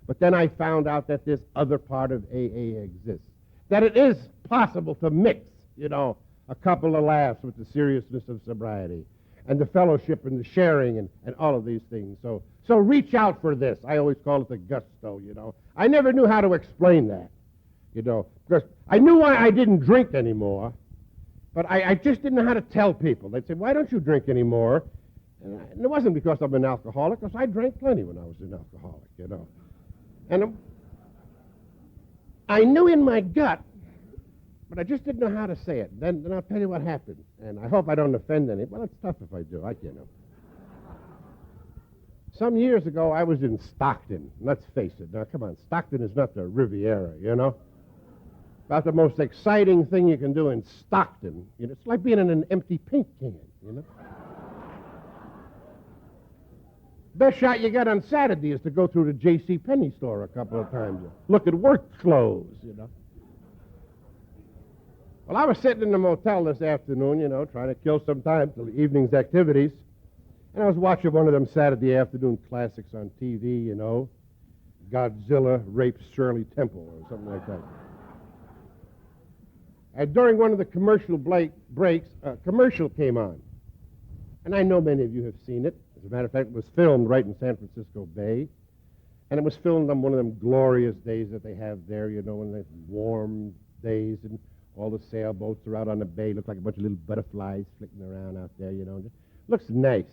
But then I found out that this other part of AA exists, that it is possible to mix, you know, a couple of laughs with the seriousness of sobriety, and the fellowship and the sharing and all of these things. So reach out for this. I always call it the gusto, you know. I never knew how to explain that, you know, because I knew why I didn't drink anymore, but I just didn't know how to tell people. They'd say, why don't you drink anymore? And it wasn't because I'm an alcoholic, because I drank plenty when I was an alcoholic, you know. And I knew in my gut, but I just didn't know how to say it. Then I'll tell you what happened. And I hope I don't offend any. Well, it's tough if I do. You know. Some years ago, I was in Stockton. Let's face it. Now, come on. Stockton is not the Riviera, you know? About the most exciting thing you can do in Stockton. You know, it's like being in an empty paint can, you know? Best shot you get on Saturday is to go through the J.C. Penney store a couple of times. Look at work clothes, you know? Well, I was sitting in the motel this afternoon, you know, trying to kill some time till the evening's activities. And I was watching one of them Saturday afternoon classics on TV, you know. Godzilla rapes Shirley Temple or something like that. And during one of the commercial breaks, a commercial came on. And I know many of you have seen it. As a matter of fact, it was filmed right in San Francisco Bay. And it was filmed on one of them glorious days that they have there, you know, in the warm days, and all the sailboats are out on the bay. Look like a bunch of little butterflies flicking around out there, you know. It looks nice.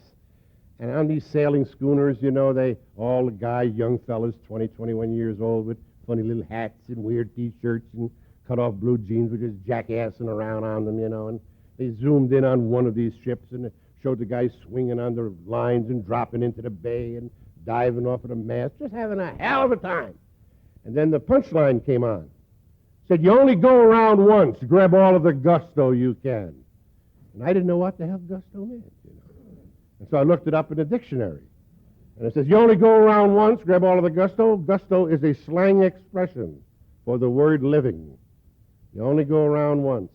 And on these sailing schooners, you know, all the guys, young fellas, 20, 21 years old, with funny little hats and weird T-shirts and cut-off blue jeans, were just jackassing around on them, you know. And they zoomed in on one of these ships, and it showed the guys swinging on the lines and dropping into the bay and diving off of the mast, just having a hell of a time. And then the punchline came on. Said, you only go around once. Grab all of the gusto you can. And I didn't know what the hell gusto meant, you know. And so I looked it up in the dictionary. And it says, you only go around once. Grab all of the gusto. Gusto is a slang expression for the word living. You only go around once.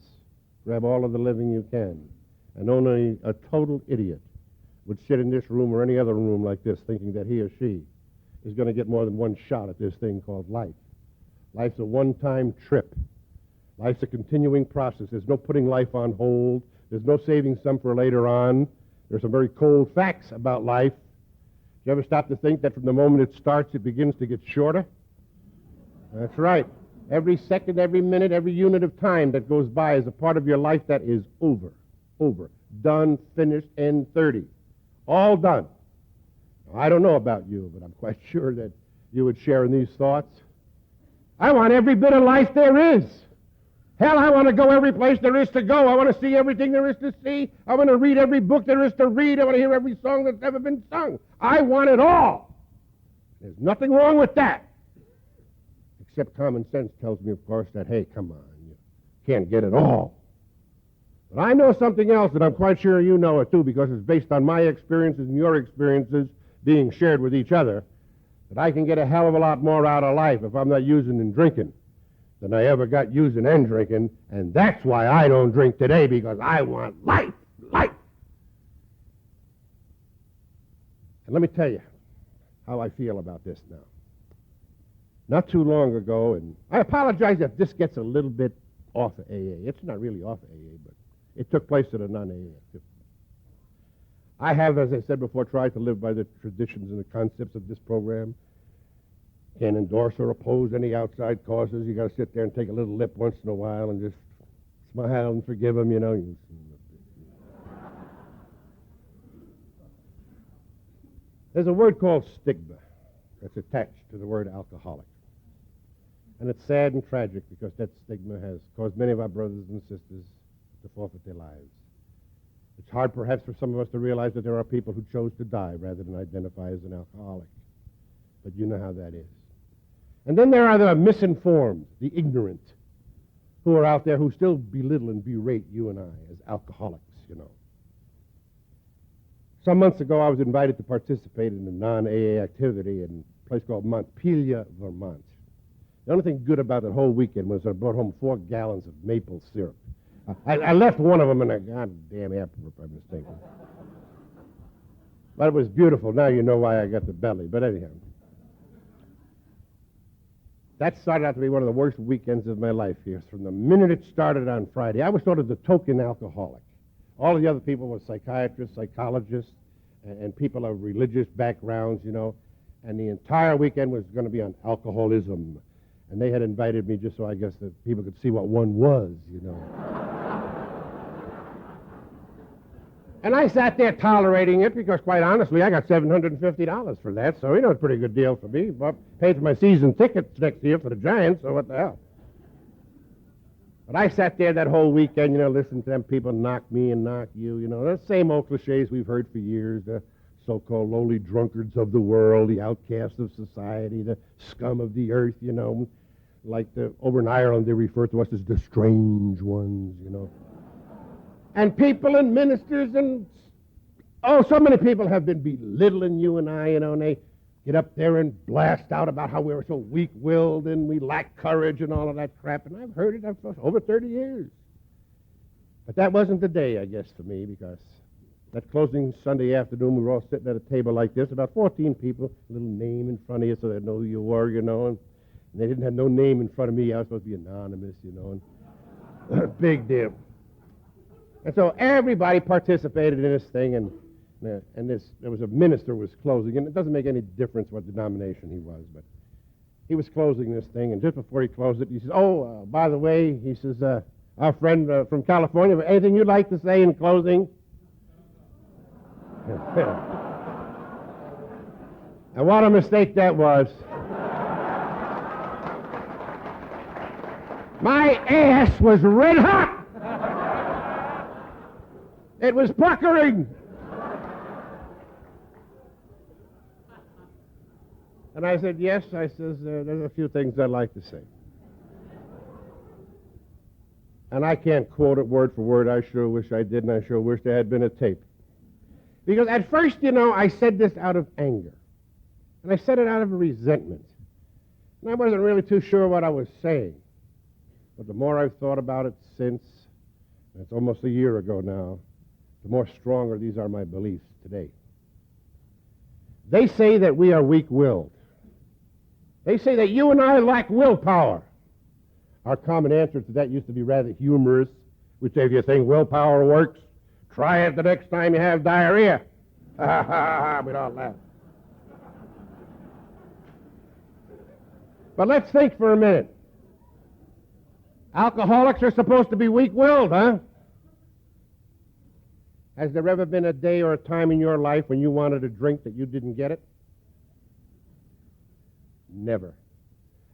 Grab all of the living you can. And only a total idiot would sit in this room or any other room like this thinking that he or she is going to get more than one shot at this thing called life. Life's a one-time trip. Life's a continuing process. There's no putting life on hold. There's no saving some for later on. There's some very cold facts about life. You ever stop to think that from the moment it starts, it begins to get shorter? That's right. Every second, every minute, every unit of time that goes by is a part of your life that is over. Over. Done, finished, end 30. All done. Now, I don't know about you, but I'm quite sure that you would share in these thoughts. I want every bit of life there is. Hell, I want to go every place there is to go. I want to see everything there is to see. I want to read every book there is to read. I want to hear every song that's ever been sung. I want it all. There's nothing wrong with that. Except common sense tells me, of course, that, hey, come on, you can't get it all. But I know something else, and I'm quite sure you know it too, because it's based on my experiences and your experiences being shared with each other, that I can get a hell of a lot more out of life if I'm not using and drinking than I ever got using and drinking, and that's why I don't drink today, because I want life, life. And let me tell you how I feel about this now. Not too long ago, and I apologize if this gets a little bit off of AA. It's not really off of AA, but it took place at a non-AA activity. I have, as I said before, tried to live by the traditions and the concepts of this program. Can't endorse or oppose any outside causes. You got to sit there and take a little lip once in a while and just smile and forgive them, you know. There's a word called stigma that's attached to the word alcoholic. And it's sad and tragic because that stigma has caused many of our brothers and sisters to forfeit their lives. It's hard perhaps for some of us to realize that there are people who chose to die rather than identify as an alcoholic. But you know how that is. And then there are the misinformed, the ignorant, who are out there who still belittle and berate you and I as alcoholics, you know. Some months ago, I was invited to participate in a non-AA activity in a place called Montpelier, Vermont. The only thing good about that whole weekend was I brought home 4 gallons of maple syrup. I left one of them in a goddamn airport by mistake. But it was beautiful. Now you know why I got the belly. But anyhow. That started out to be one of the worst weekends of my life here. From the minute it started on Friday, I was sort of the token alcoholic. All of the other people were psychiatrists, psychologists, and people of religious backgrounds, you know. And the entire weekend was going to be on alcoholism. And they had invited me just so I guess that people could see what one was, you know. And I sat there tolerating it because, quite honestly, I got $750 for that. So, you know, it's a pretty good deal for me. But paid for my season tickets next year for the Giants, so what the hell. But I sat there that whole weekend, you know, listening to them people knock me and knock you, you know. The same old cliches we've heard for years. The so-called lowly drunkards of the world, the outcasts of society, the scum of the earth, like over in Ireland they refer to us as the strange ones. And people and ministers and, so many people have been belittling you and I, and they get up there and blast out about how we were so weak-willed and we lack courage and all of that crap, and I've heard it for over 30 years. But that wasn't the day, I guess, for me, because that closing Sunday afternoon, we were all sitting at a table like this, about 14 people, a little name in front of you so they'd know who you were, and they didn't have no name in front of me. I was supposed to be anonymous, and big deal. And so everybody participated in this thing, and there was a minister was closing, and it doesn't make any difference what denomination he was, but he was closing this thing, and just before he closed it, he says, by the way, he says, our friend from California, anything you'd like to say in closing? And what a mistake that was. My ass was red hot. It was puckering. And I said, yes, I says, there's a few things I'd like to say. And I can't quote it word for word. I sure wish I did, and I sure wish there had been a tape. Because at first, I said this out of anger. And I said it out of resentment. And I wasn't really too sure what I was saying. But the more I've thought about it since, and it's almost a year ago now, the more stronger these are my beliefs today. They say that we are weak-willed. They say that you and I lack willpower. Our common answer to that used to be rather humorous. We'd say, if you think willpower works, try it the next time you have diarrhea. Ha, ha, ha, we'd all laugh. But let's think for a minute. Alcoholics are supposed to be weak-willed, huh? Has there ever been a day or a time in your life when you wanted a drink that you didn't get it? Never.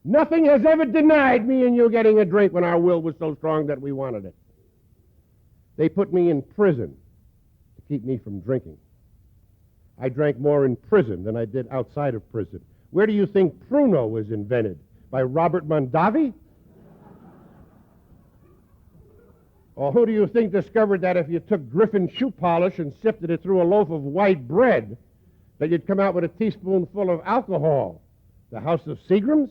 Nothing has ever denied me and you getting a drink when our will was so strong that we wanted it. They put me in prison to keep me from drinking. I drank more in prison than I did outside of prison. Where do you think Pruno was invented? By Robert Mondavi? Or who do you think discovered that if you took Griffin shoe polish and sifted it through a loaf of white bread, that you'd come out with a teaspoonful of alcohol? The House of Seagrams?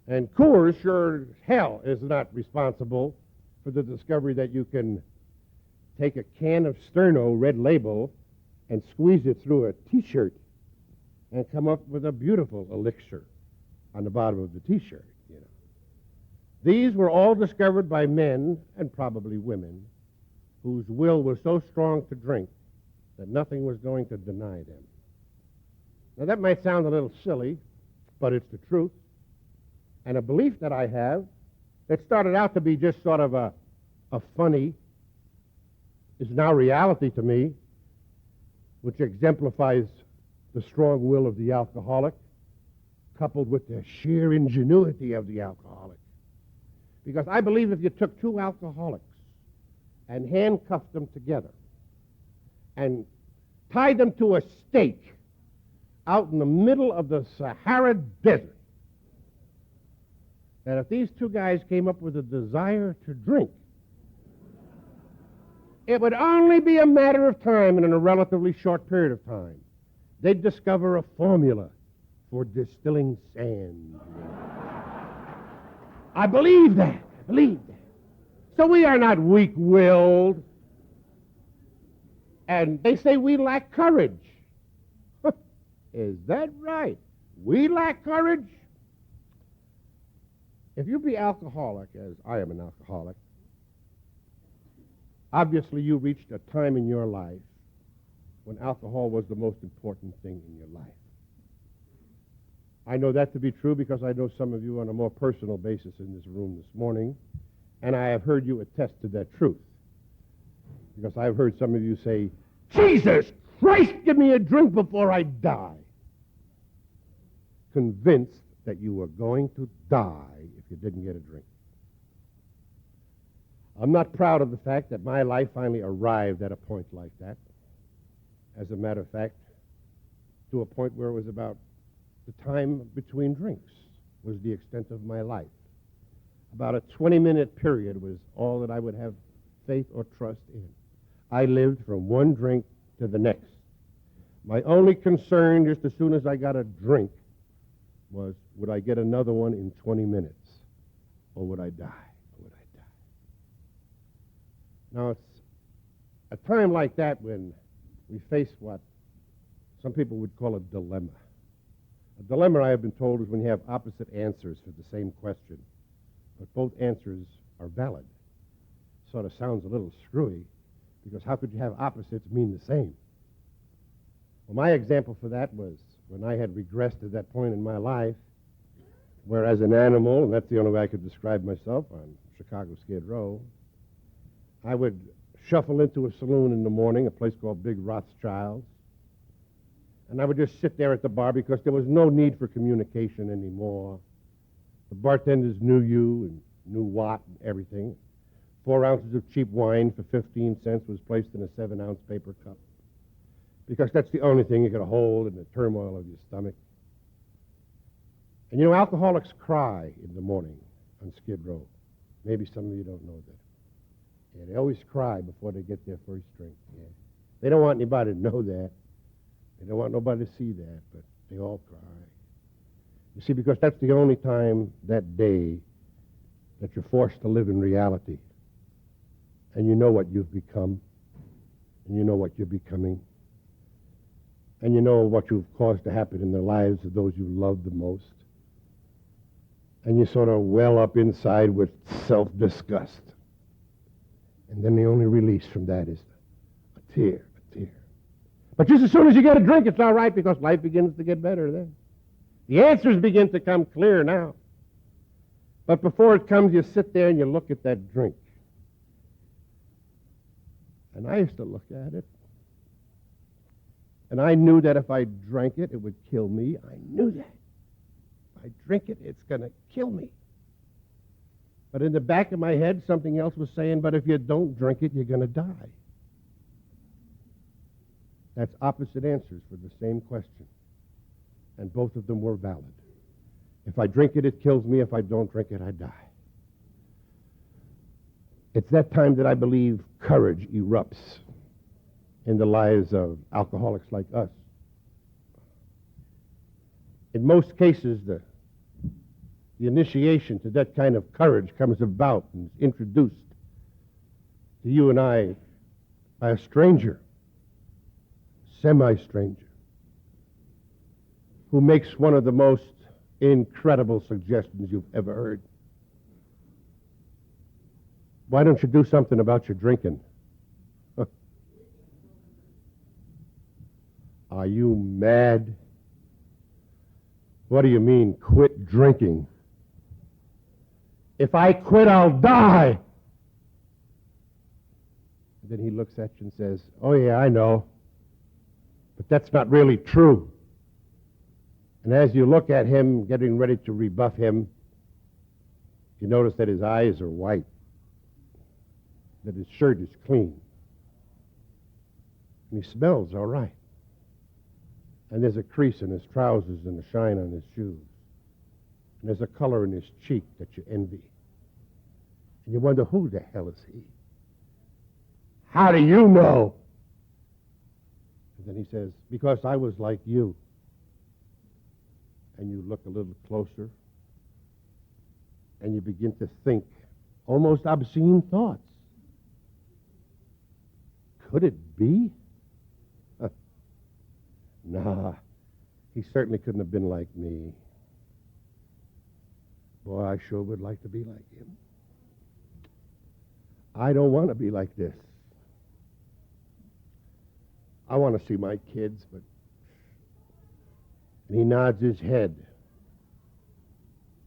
And Coors sure as hell is not responsible for the discovery that you can take a can of Sterno red label and squeeze it through a T-shirt and come up with a beautiful elixir on the bottom of the T-shirt. These were all discovered by men, and probably women, whose will was so strong to drink that nothing was going to deny them. Now that might sound a little silly, but it's the truth. And a belief that I have that started out to be just sort of a funny is now reality to me, which exemplifies the strong will of the alcoholic coupled with the sheer ingenuity of the alcoholic. Because I believe if you took two alcoholics and handcuffed them together and tied them to a stake out in the middle of the Sahara Desert, that if these two guys came up with a desire to drink, it would only be a matter of time, and in a relatively short period of time, they'd discover a formula for distilling sand. I believe that. I believe that. So we are not weak-willed. And they say we lack courage. Is that right? We lack courage? If you be alcoholic, as I am an alcoholic, obviously you reached a time in your life when alcohol was the most important thing in your life. I know that to be true because I know some of you on a more personal basis in this room this morning, and I have heard you attest to that truth. Because I've heard some of you say, Jesus Christ, give me a drink before I die. Convinced that you were going to die if you didn't get a drink. I'm not proud of the fact that my life finally arrived at a point like that. As a matter of fact, to a point where it was about the time between drinks was the extent of my life. About a 20-minute period was all that I would have faith or trust in. I lived from one drink to the next. My only concern, just as soon as I got a drink, was would I get another one in 20 minutes? Or would I die? Now, it's a time like that when we face what some people would call a dilemma. A dilemma, I have been told, is when you have opposite answers for the same question, but both answers are valid. Sort of sounds a little screwy, because how could you have opposites mean the same? Well, my example for that was when I had regressed to that point in my life, where as an animal, and that's the only way I could describe myself on Chicago Skid Row, I would shuffle into a saloon in the morning, a place called Big Rothschild's, and I would just sit there at the bar because there was no need for communication anymore. The bartenders knew you and knew what and everything. 4 ounces of cheap wine for 15 cents was placed in a 7-ounce paper cup because that's the only thing you could hold in the turmoil of your stomach. And you know, alcoholics cry in the morning on Skid Row. Maybe some of you don't know that. Yeah, they always cry before they get their first drink. Yeah. They don't want anybody to know that. They don't want nobody to see that, but they all cry. You see, because that's the only time that day that you're forced to live in reality. And you know what you've become. And you know what you're becoming. And you know what you've caused to happen in the lives of those you love the most. And you sort of well up inside with self-disgust. And then the only release from that is a tear. But just as soon as you get a drink, it's all right because life begins to get better then. The answers begin to come clear now. But before it comes, you sit there and you look at that drink. And I used to look at it. And I knew that if I drank it, it would kill me. I knew that. If I drink it, it's going to kill me. But in the back of my head, something else was saying, but if you don't drink it, you're going to die. That's opposite answers for the same question. And both of them were valid. If I drink it, it kills me. If I don't drink it, I die. It's that time that I believe courage erupts in the lives of alcoholics like us. In most cases, the initiation to that kind of courage comes about and is introduced to you and I by a stranger, semi-stranger, who makes one of the most incredible suggestions you've ever heard. Why don't you do something about your drinking? Are you mad? What do you mean, quit drinking? If I quit, I'll die. And then he looks at you and says, oh, yeah, I know. But that's not really true. And as you look at him, getting ready to rebuff him, you notice that his eyes are white, that his shirt is clean, and he smells all right. And there's a crease in his trousers and a shine on his shoes. And there's a color in his cheek that you envy. And you wonder, who the hell is he? How do you know? And then he says, because I was like you. And you look a little closer, and you begin to think almost obscene thoughts. Could it be? Nah, he certainly couldn't have been like me. Boy, I sure would like to be like him. I don't want to be like this. I want to see my kids, but... And he nods his head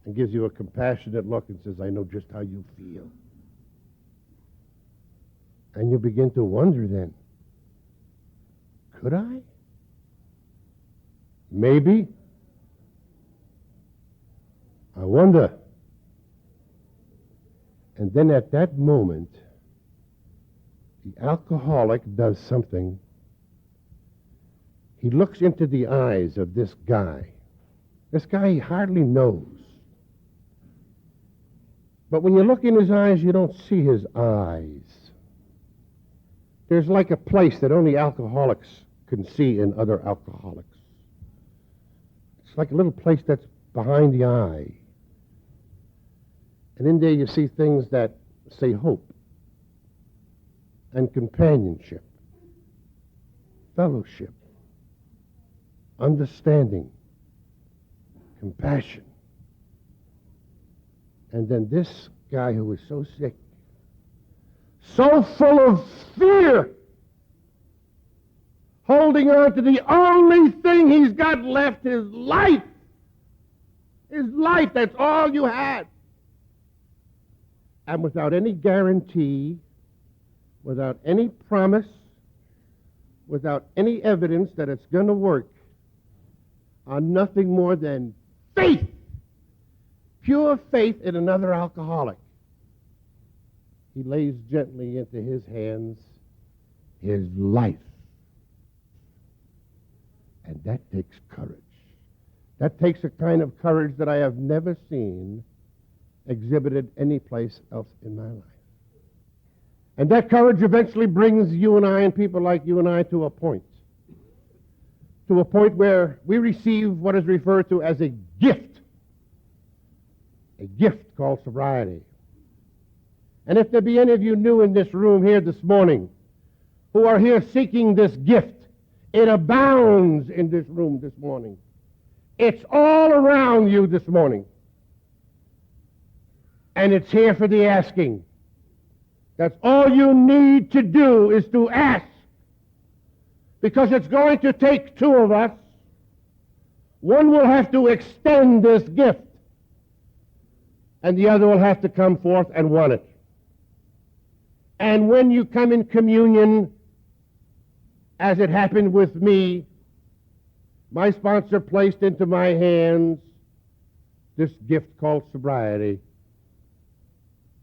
and gives you a compassionate look and says, I know just how you feel. And you begin to wonder then, could I? Maybe. I wonder. And then at that moment, the alcoholic does something. He looks into the eyes of this guy. This guy he hardly knows. But when you look in his eyes, you don't see his eyes. There's like a place that only alcoholics can see in other alcoholics. It's like a little place that's behind the eye. And in there you see things that say hope and companionship, fellowship, understanding, compassion. And then this guy who was so sick, so full of fear, holding on to the only thing he's got left, his life. His life, that's all you had. And without any guarantee, without any promise, without any evidence that it's going to work, on nothing more than faith, pure faith in another alcoholic, he lays gently into his hands his life. And that takes courage. That takes a kind of courage that I have never seen exhibited any place else in my life. And that courage eventually brings you and I and people like you and I to a point where we receive what is referred to as a gift called sobriety. And if there be any of you new in this room here this morning who are here seeking this gift, it abounds in this room this morning. It's all around you this morning. And it's here for the asking. That's all you need to do is to ask. Because it's going to take two of us. One will have to extend this gift, and the other will have to come forth and want it. And when you come in communion, as it happened with me, my sponsor placed into my hands this gift called sobriety.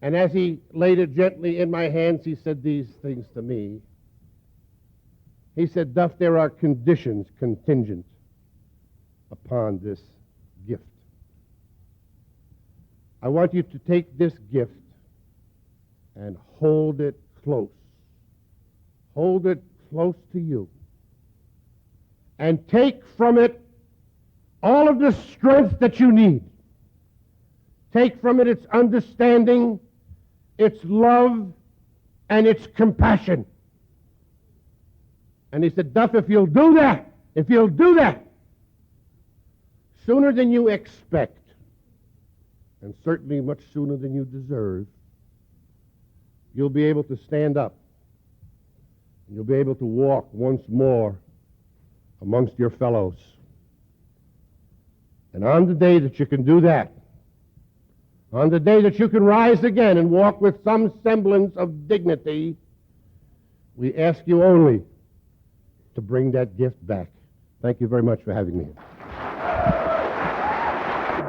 And as he laid it gently in my hands, he said these things to me. He said, Duff, there are conditions contingent upon this gift. I want you to take this gift and hold it close. Hold it close to you. And take from it all of the strength that you need. Take from it its understanding, its love, and its compassion. And he said, Duff, if you'll do that, sooner than you expect, and certainly much sooner than you deserve, you'll be able to stand up. And you'll be able to walk once more amongst your fellows. And on the day that you can do that, on the day that you can rise again and walk with some semblance of dignity, we ask you only to bring that gift back. Thank you very much for having me here.